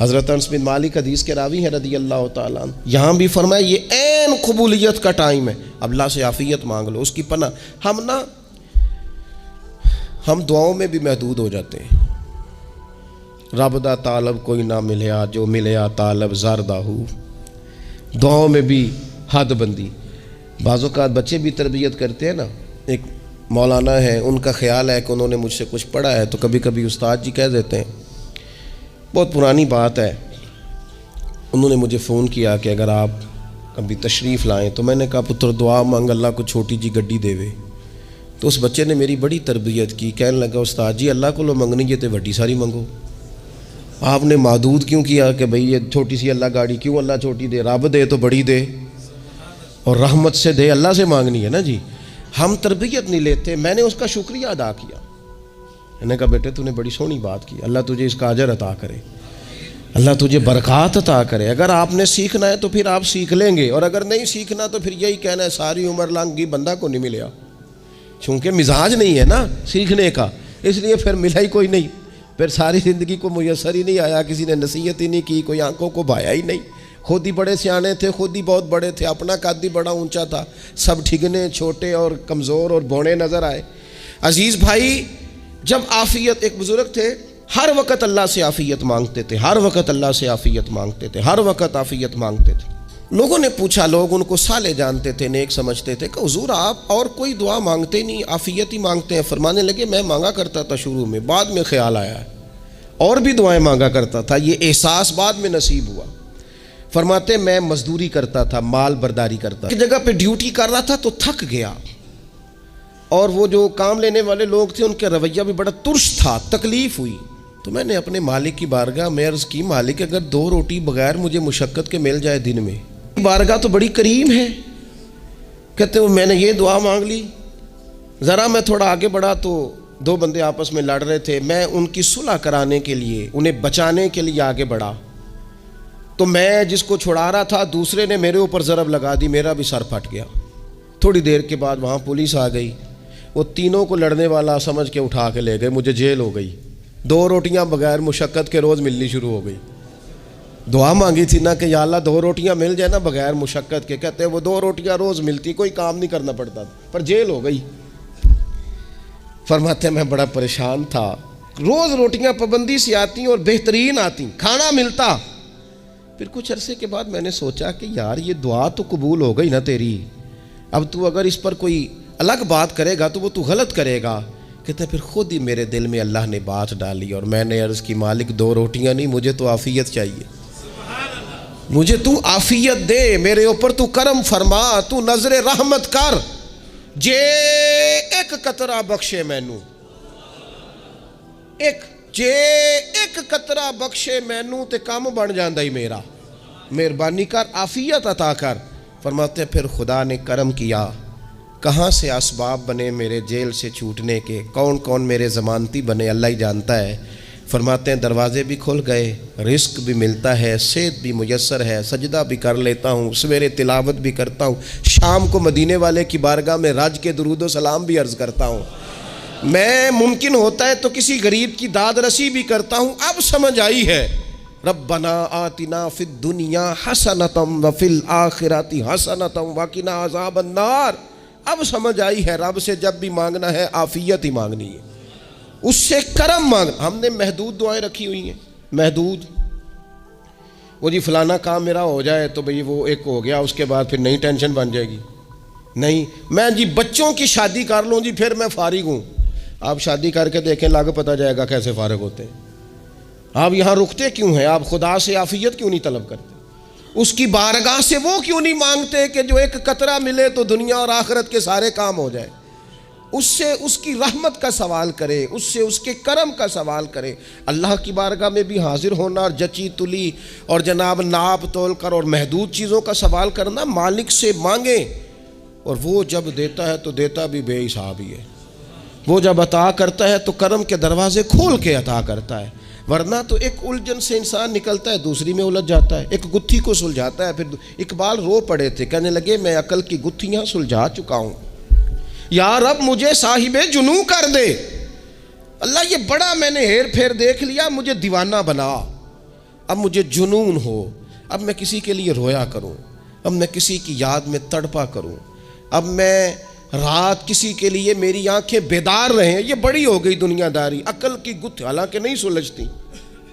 حضرت انس بن مالک حدیث کے راوی ہیں رضی اللہ تعالیٰ عنہ، یہاں بھی فرمایا یہ عین قبولیت کا ٹائم ہے، اب اللہ سے عافیت مانگ لو، اس کی پناہ۔ ہم دعاؤں میں بھی محدود ہو جاتے ہیں۔ رب دا طالب کوئی نہ ملیا، جو ملیا طالب زردہ ہو، دعاؤں میں بھی حد بندی۔ بعض اوقات بچے بھی تربیت کرتے ہیں نا، ایک مولانا ہے، ان کا خیال ہے کہ انہوں نے مجھ سے کچھ پڑھا ہے، تو کبھی کبھی استاد جی کہہ دیتے ہیں، بہت پرانی بات ہے، انہوں نے مجھے فون کیا کہ اگر آپ کبھی تشریف لائیں، تو میں نے کہا پتر دعا مانگ اللہ کو چھوٹی جی گڈی دے وے۔ تو اس بچے نے میری بڑی تربیت کی، کہنے لگا استاد جی اللہ کو لو منگنی ہے تو وڈی ساری منگو، آپ نے محدود کیوں کیا کہ بھئی یہ چھوٹی سی اللہ گاڑی کیوں اللہ چھوٹی دے، رب دے تو بڑی دے اور رحمت سے دے، اللہ سے مانگنی ہے نا جی۔ ہم تربیت نہیں لیتے۔ میں نے اس کا شکریہ ادا کیا، میں نے کہا بیٹے تو نے بڑی سونی بات کی، اللہ تجھے اس کا اجر عطا کرے، اللہ تجھے برکات عطا کرے۔ اگر آپ نے سیکھنا ہے تو پھر آپ سیکھ لیں گے، اور اگر نہیں سیکھنا تو پھر یہی کہنا ہے ساری عمر لنگی بندہ کو نہیں ملیا، چونکہ مزاج نہیں ہے نا سیکھنے کا، اس لیے پھر ملا ہی کوئی نہیں، پھر ساری زندگی کو میسر ہی نہیں آیا، کسی نے نصیحت ہی نہیں کی، کوئی آنکھوں کو بھایا ہی نہیں، خود ہی بڑے سیانے تھے، خود ہی بہت بڑے تھے، اپنا قد ہی بڑا اونچا تھا، سب ٹھگنے چھوٹے اور کمزور اور بوڑے نظر آئے۔ عزیز بھائی، جب عافیت، ایک بزرگ تھے، ہر وقت اللہ سے عافیت مانگتے تھے، ہر وقت اللہ سے عافیت مانگتے تھے، ہر وقت عافیت مانگتے تھے۔ لوگوں نے پوچھا، لوگ ان کو صالح جانتے تھے، نیک سمجھتے تھے، کہ حضور آپ اور کوئی دعا مانگتے نہیں، عافیت ہی مانگتے ہیں۔ فرمانے لگے میں مانگا کرتا تھا شروع میں، بعد میں خیال آیا ہے، اور بھی دعائیں مانگا کرتا تھا، یہ احساس بعد میں نصیب ہوا۔ فرماتے میں مزدوری کرتا تھا، مال برداری کرتا تھا، ایک جگہ پہ ڈیوٹی کر رہا تھا تو تھک گیا، اور وہ جو کام لینے والے لوگ تھے ان کا رویہ بھی بڑا ترش تھا، تکلیف ہوئی، تو میں نے اپنے مالک کی بارگاہ میں عرض کی، مالک اگر 2 روٹی بغیر مجھے مشقت کے مل جائے دن میں، بارگاہ تو بڑی کریم ہے۔ کہتے ہیں میں نے یہ دعا مانگ لی، ذرا میں تھوڑا آگے بڑھا تو 2 بندے آپس میں لڑ رہے تھے، میں ان کی صلح کرانے کے لیے، انہیں بچانے کے لیے آگے بڑھا، تو میں جس کو چھڑا رہا تھا دوسرے نے میرے اوپر ضرب لگا دی، میرا بھی سر پھٹ گیا۔ تھوڑی دیر کے بعد وہاں پولیس آ گئی، وہ تینوں کو لڑنے والا سمجھ کے اٹھا کے لے گئے، مجھے جیل ہو گئی۔ 2 روٹیاں بغیر مشقت کے روز ملنی شروع ہو گئی۔ دعا مانگی تھی نا کہ یا اللہ 2 روٹیاں مل جائے نا بغیر مشقت کے، کہتے ہیں وہ 2 روٹیاں روز ملتی، کوئی کام نہیں کرنا پڑتا تھا، پر جیل ہو گئی۔ فرماتے ہیں میں بڑا پریشان تھا، روز روٹیاں پابندی سے آتی اور بہترین آتی، کھانا ملتا۔ پھر کچھ عرصے کے بعد میں نے سوچا کہ یار یہ دعا تو قبول ہو گئی نا تیری، اب تو اگر اس پر کوئی الگ بات کرے گا تو وہ تو غلط کرے گا۔ کہتے پھر خود ہی میرے دل میں اللہ نے بات ڈالی، اور میں نے عرض کی مالک 2 روٹیاں نہیں، مجھے تو عافیت چاہیے، مجھے تو عافیت دے، میرے اوپر تو کرم فرما، تو نظر رحمت کر، جے ایک قطرہ بخشے مینوں، جے ایک قطرہ بخشے مینوں تے کم بن جاندا ہی میرا، مہربانی کر عافیت عطا کر۔ فرماتے پھر خدا نے کرم کیا، کہاں سے اسباب بنے میرے جیل سے چھوٹنے کے، کون کون میرے ضمانتی بنے اللہ ہی جانتا ہے۔ فرماتے ہیں دروازے بھی کھل گئے، رزق بھی ملتا ہے، صحت بھی میسر ہے، سجدہ بھی کر لیتا ہوں، سویرے تلاوت بھی کرتا ہوں، شام کو مدینے والے کی بارگاہ میں رج کے درود و سلام بھی عرض کرتا ہوں، میں ممکن ہوتا ہے تو کسی غریب کی داد رسی بھی کرتا ہوں۔ اب سمجھ آئی ہے، ربنا آتنا فی الدنیا حسنۃ وفی الآخرۃ حسنۃ وقنا عذاب النار۔ اب سمجھ آئی ہے رب سے جب بھی مانگنا ہے عافیت ہی مانگنی ہے، اس سے کرم مانگنا۔ ہم نے محدود دعائیں رکھی ہوئی ہیں، محدود، وہ جی فلانا کام میرا ہو جائے تو بھئی وہ ایک ہو گیا، اس کے بعد پھر نئی ٹینشن بن جائے گی، نہیں میں جی بچوں کی شادی کر لوں جی پھر میں فارغ ہوں۔ آپ شادی کر کے دیکھیں لگ پتہ جائے گا کیسے فارغ ہوتے ہیں۔ آپ یہاں رکتے کیوں ہیں؟ آپ خدا سے عافیت کیوں نہیں طلب کرتے؟ اس کی بارگاہ سے وہ کیوں نہیں مانگتے کہ جو ایک قطرہ ملے تو دنیا اور آخرت کے سارے کام ہو جائے؟ اس سے اس کی رحمت کا سوال کرے، اس سے اس کے کرم کا سوال کرے۔ اللہ کی بارگاہ میں بھی حاضر ہونا اور جچی تلی اور جناب ناپ تول کر اور محدود چیزوں کا سوال کرنا، مالک سے مانگیں، اور وہ جب دیتا ہے تو دیتا بھی بے حساب ہی ہے، وہ جب عطا کرتا ہے تو کرم کے دروازے کھول کے عطا کرتا ہے، ورنہ تو ایک الجھن سے انسان نکلتا ہے دوسری میں الجھ جاتا ہے، ایک گتھی کو سلجھاتا ہے۔ پھر اقبال رو پڑے تھے، کہنے لگے میں عقل کی گتھیاں سلجھا چکا ہوں، یا رب مجھے صاحب جنوں کر دے، اللہ یہ بڑا میں نے ہیر پھیر دیکھ لیا، مجھے دیوانہ بنا۔ اب مجھے جنون ہو، اب میں کسی کے لیے رویا کروں، اب میں کسی کی یاد میں تڑپا کروں، اب میں رات کسی کے لیے میری آنکھیں بیدار رہیں، یہ بڑی ہو گئی دنیا داری، عقل کی گتھ حالانکہ نہیں سلجھتی،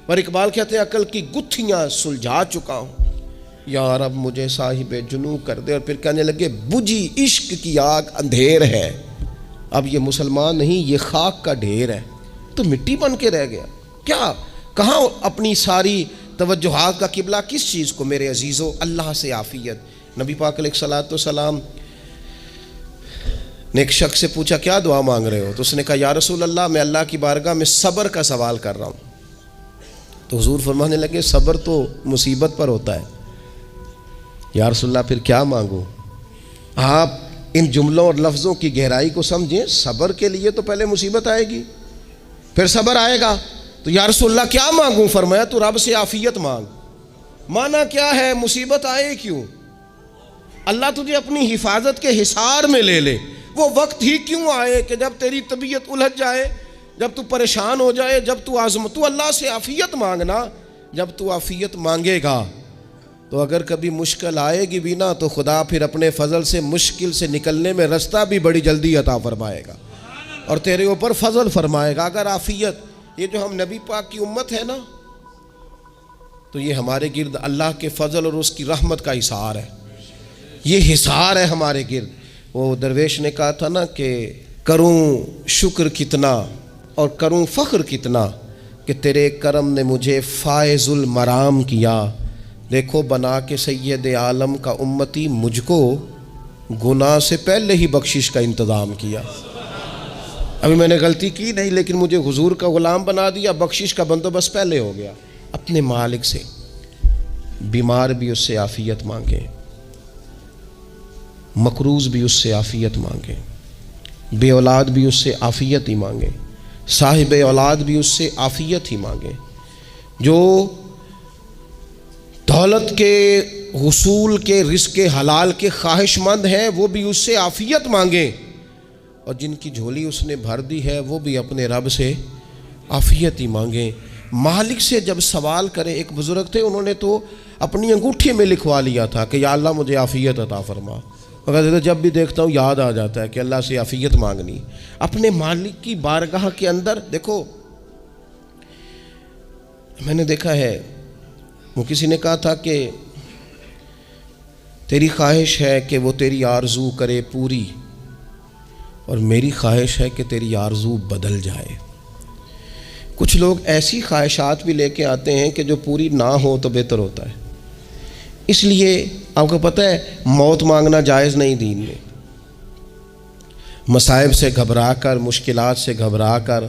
پر اقبال کہتے ہیں عقل کی گتھیاں سلجھا چکا ہوں، یار اب مجھے صاحب جنوں کر دے۔ اور پھر کہنے لگے بجھی عشق کی آگ اندھیر ہے، اب یہ مسلمان نہیں، یہ خاک کا ڈھیر ہے، تو مٹی بن کے رہ گیا۔ کیا کہاں اپنی ساری توجہات کا قبلہ کس چیز کو میرے عزیزو؟ اللہ سے عافیت۔ نبی پاک علیہ الصلوۃ والسلام نے ایک شخص سے پوچھا کیا دعا مانگ رہے ہو؟ تو اس نے کہا یا رسول اللہ میں اللہ کی بارگاہ میں صبر کا سوال کر رہا ہوں۔ تو حضور فرمانے لگے صبر تو مصیبت پر ہوتا ہے۔ یا رسول اللہ پھر کیا مانگوں؟ آپ ان جملوں اور لفظوں کی گہرائی کو سمجھیں، صبر کے لیے تو پہلے مصیبت آئے گی، پھر صبر آئے گا۔ تو یا رسول اللہ کیا مانگوں؟ فرمایا تو رب سے عافیت مانگ۔ مانا کیا ہے؟ مصیبت آئے کیوں؟ اللہ تجھے اپنی حفاظت کے حصار میں لے لے، وہ وقت ہی کیوں آئے کہ جب تیری طبیعت الجھ جائے، جب تو پریشان ہو جائے، جب تو تو اللہ سے عافیت مانگنا۔ جب تو عافیت مانگے گا تو اگر کبھی مشکل آئے گی بھی نا، تو خدا پھر اپنے فضل سے مشکل سے نکلنے میں رستہ بھی بڑی جلدی عطا فرمائے گا اور تیرے اوپر فضل فرمائے گا۔ اگر عافیت، یہ جو ہم نبی پاک کی امت ہے نا، تو یہ ہمارے گرد اللہ کے فضل اور اس کی رحمت کا حصار ہے، یہ حصار ہے ہمارے گرد۔ وہ درویش نے کہا تھا نا کہ کروں شکر کتنا اور کروں فخر کتنا کہ تیرے کرم نے مجھے فائز المرام کیا، دیکھو بنا کے سید عالم کا امتی مجھ کو گناہ سے پہلے ہی بخشش کا انتظام کیا۔ ابھی میں نے غلطی کی نہیں، لیکن مجھے حضور کا غلام بنا دیا، بخشش کا بندوبست پہلے ہو گیا۔ اپنے مالک سے بیمار بھی اس سے عافیت مانگیں، مقروض بھی اس سے عافیت مانگیں، بے اولاد بھی اس سے عافیت ہی مانگیں، صاحب اولاد بھی اس سے عافیت ہی مانگیں، جو دولت کے حصول کے رزق حلال کے خواہش مند ہیں وہ بھی اس سے عافیت مانگیں، اور جن کی جھولی اس نے بھر دی ہے وہ بھی اپنے رب سے عافیت ہی مانگیں۔ مالک سے جب سوال کریں، ایک بزرگ تھے انہوں نے تو اپنی انگوٹھی میں لکھوا لیا تھا کہ یا اللہ مجھے عافیت عطا فرما، مگر جب بھی دیکھتا ہوں یاد آ جاتا ہے کہ اللہ سے عافیت مانگنی۔ اپنے مالک کی بارگاہ کے اندر دیکھو، میں نے دیکھا ہے وہ کسی نے کہا تھا کہ تیری خواہش ہے کہ وہ تیری آرزو کرے پوری، اور میری خواہش ہے کہ تیری آرزو بدل جائے۔ کچھ لوگ ایسی خواہشات بھی لے کے آتے ہیں کہ جو پوری نہ ہو تو بہتر ہوتا ہے، اس لیے آپ کو پتہ ہے موت مانگنا جائز نہیں دین میں۔ مصائب سے گھبرا کر، مشکلات سے گھبرا کر،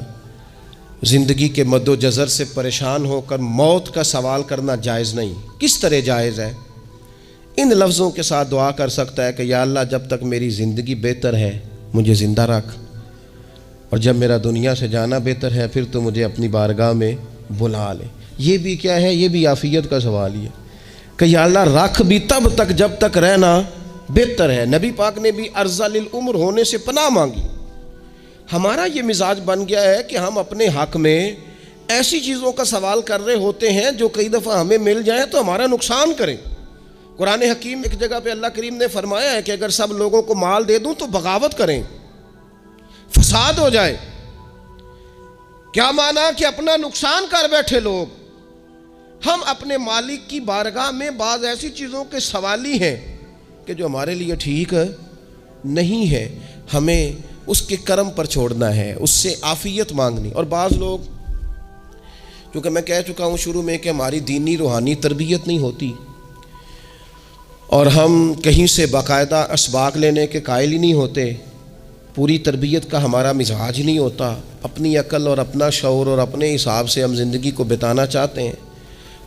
زندگی کے مد و جزر سے پریشان ہو کر موت کا سوال کرنا جائز نہیں۔ کس طرح جائز ہے؟ ان لفظوں کے ساتھ دعا کر سکتا ہے کہ یا اللہ جب تک میری زندگی بہتر ہے مجھے زندہ رکھ، اور جب میرا دنیا سے جانا بہتر ہے پھر تو مجھے اپنی بارگاہ میں بلا لے۔ یہ بھی کیا ہے؟ یہ بھی عافیت کا سوال ہی ہے کہ یا اللہ رکھ بھی تب تک جب تک رہنا بہتر ہے۔ نبی پاک نے بھی ارذل العمر ہونے سے پناہ مانگی۔ ہمارا یہ مزاج بن گیا ہے کہ ہم اپنے حق میں ایسی چیزوں کا سوال کر رہے ہوتے ہیں جو کئی دفعہ ہمیں مل جائیں تو ہمارا نقصان کریں۔ قرآن حکیم ایک جگہ پہ اللہ کریم نے فرمایا ہے کہ اگر سب لوگوں کو مال دے دوں تو بغاوت کریں، فساد ہو جائے۔ کیا مانا؟ کہ اپنا نقصان کر بیٹھے لوگ۔ ہم اپنے مالک کی بارگاہ میں بعض ایسی چیزوں کے سوالی ہیں کہ جو ہمارے لیے ٹھیک نہیں ہے، ہمیں اس کے کرم پر چھوڑنا ہے، اس سے عافیت مانگنی۔ اور بعض لوگ، کیونکہ میں کہہ چکا ہوں شروع میں کہ ہماری دینی روحانی تربیت نہیں ہوتی، اور ہم کہیں سے باقاعدہ اسباق لینے کے قائل ہی نہیں ہوتے، پوری تربیت کا ہمارا مزاج نہیں ہوتا، اپنی عقل اور اپنا شعور اور اپنے حساب سے ہم زندگی کو بتانا چاہتے ہیں۔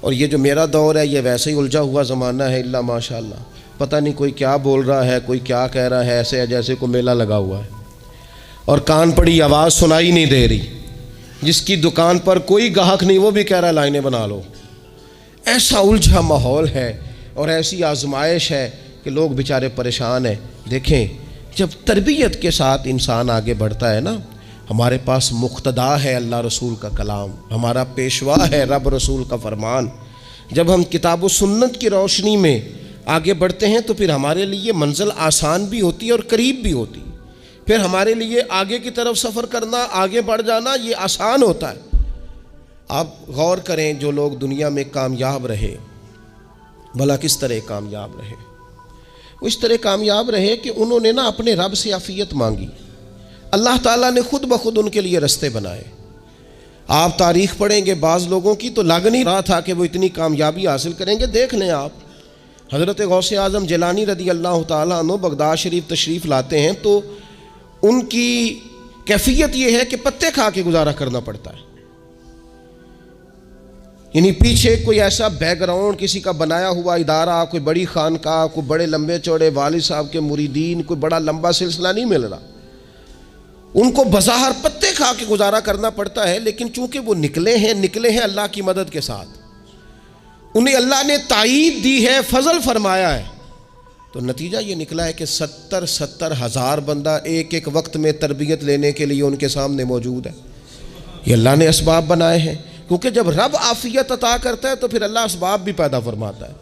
اور یہ جو میرا دور ہے یہ ویسے ہی الجھا ہوا زمانہ ہے، اللہ ماشاء اللہ، پتہ نہیں کوئی کیا بول رہا ہے، کوئی کیا کہہ رہا ہے، ایسے جیسے کوئی میلہ لگا ہوا ہے اور کان پڑی آواز سنائی نہیں دے رہی۔ جس کی دکان پر کوئی گاہک نہیں وہ بھی کہہ رہا ہے لائنیں بنا لو۔ ایسا الجھا ماحول ہے اور ایسی آزمائش ہے کہ لوگ بیچارے پریشان ہیں۔ دیکھیں جب تربیت کے ساتھ انسان آگے بڑھتا ہے نا، ہمارے پاس مقتدا ہے اللہ رسول کا کلام، ہمارا پیشوا ہے رب رسول کا فرمان، جب ہم کتاب و سنت کی روشنی میں آگے بڑھتے ہیں تو پھر ہمارے لیے منزل آسان بھی ہوتی ہے اور قریب بھی ہوتی ہے. پھر ہمارے لیے آگے کی طرف سفر کرنا، آگے بڑھ جانا یہ آسان ہوتا ہے. آپ غور کریں، جو لوگ دنیا میں کامیاب رہے، بھلا کس طرح کامیاب رہے؟ وہ اس طرح کامیاب رہے کہ انہوں نے نا اپنے رب سے عافیت مانگی. اللہ تعالیٰ نے خود بخود ان کے لیے رستے بنائے. آپ تاریخ پڑھیں گے بعض لوگوں کی تو لگ نہیں رہا تھا کہ وہ اتنی کامیابی حاصل کریں گے. دیکھ لیں آپ، حضرت غوث اعظم جیلانی رضی اللہ تعالیٰ عنہ بغداد شریف تشریف لاتے ہیں تو ان کی کیفیت یہ ہے کہ پتے کھا کے گزارا کرنا پڑتا ہے. یعنی پیچھے کوئی ایسا بیک گراؤنڈ کسی کا بنایا ہوا ادارہ، کوئی بڑی خانقاہ، کوئی بڑے لمبے چوڑے والد صاحب کے مریدین، کوئی بڑا لمبا سلسلہ نہیں مل رہا. ان کو بظاہر پتے کھا کے گزارا کرنا پڑتا ہے، لیکن چونکہ وہ نکلے ہیں اللہ کی مدد کے ساتھ. انہیں اللہ نے تائید دی ہے، فضل فرمایا ہے، تو نتیجہ یہ نکلا ہے کہ 70 ہزار بندہ ایک ایک وقت میں تربیت لینے کے لیے ان کے سامنے موجود ہے. یہ اللہ نے اسباب بنائے ہیں، کیونکہ جب رب عافیت عطا کرتا ہے تو پھر اللہ اسباب بھی پیدا فرماتا ہے.